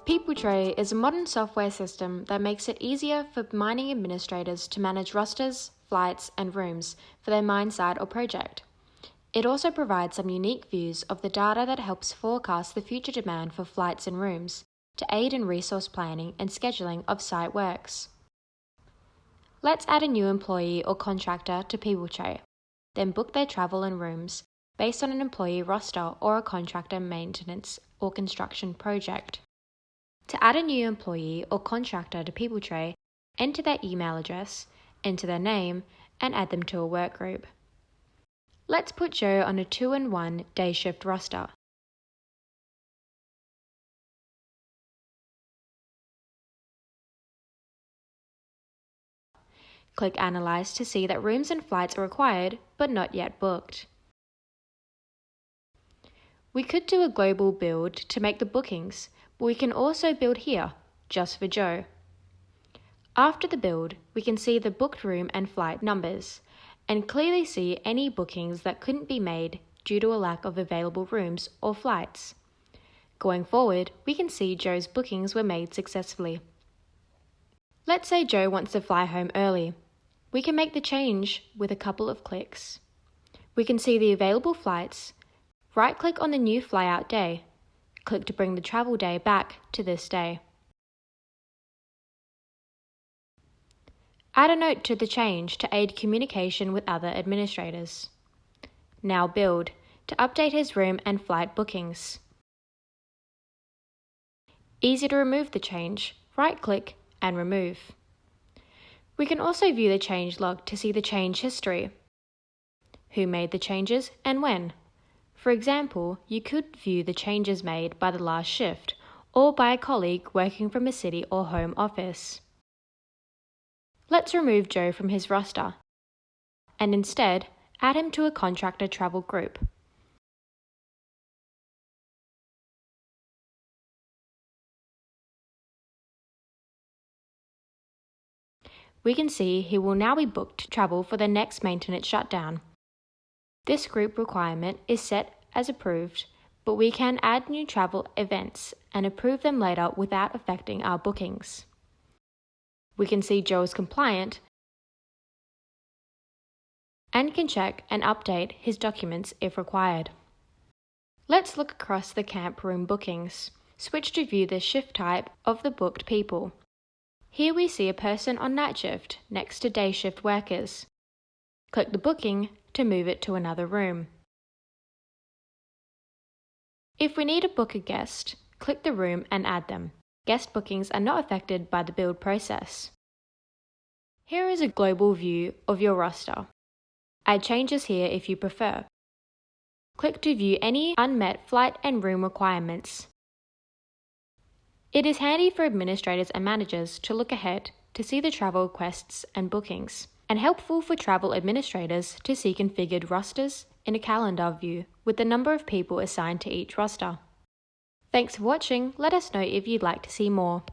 PeopleTray is a modern software system that makes it easier for mining administrators to manage rosters, flights, and rooms for their mine site or project. It also provides some unique views of the data that helps forecast the future demand for flights and rooms to aid in resource planning and scheduling of site works. Let's add a new employee or contractor to PeopleTray, then book their travel and rooms based on an employee roster or a contractor maintenance or construction project. To add a new employee or contractor to PeopleTray, enter their email address, enter their name, and add them to a work group. Let's put Joe on a 2-in-1 day shift roster. Click Analyze to see that rooms and flights are required but not yet booked. We could do a global build to make the bookings, but we can also build here, just for Joe. After the build, we can see the booked room and flight numbers, and clearly see any bookings that couldn't be made due to a lack of available rooms or flights. Going forward, we can see Joe's bookings were made successfully. Let's say Joe wants to fly home early. We can make the change with a couple of clicks. We can see the available flights. Right-click on the new flyout day. Click to bring the travel day back to this day. Add a note to the change to aid communication with other administrators. Now build to update his room and flight bookings. Easy to remove the change. Right-click and remove. We can also view the change log to see the change history. Who made the changes and when? For example, you could view the changes made by the last shift or by a colleague working from a city or home office. Let's remove Joe from his roster and instead add him to a contractor travel group. We can see he will now be booked to travel for the next maintenance shutdown. This group requirement is set as approved, but we can add new travel events and approve them later without affecting our bookings. We can see Joe is compliant and can check and update his documents if required. Let's look across the camp room bookings. Switch to view the shift type of the booked people. Here we see a person on night shift next to day shift workers. Click the booking to move it to another room. If we need to book a guest, click the room and add them. Guest bookings are not affected by the build process. Here is a global view of your roster. Add changes here if you prefer. Click to view any unmet flight and room requirements. It is handy for administrators and managers to look ahead to see the travel requests and bookings, and helpful for travel administrators to see configured rosters in a calendar view with the number of people assigned to each roster. Thanks for watching. Let us know if you'd like to see more.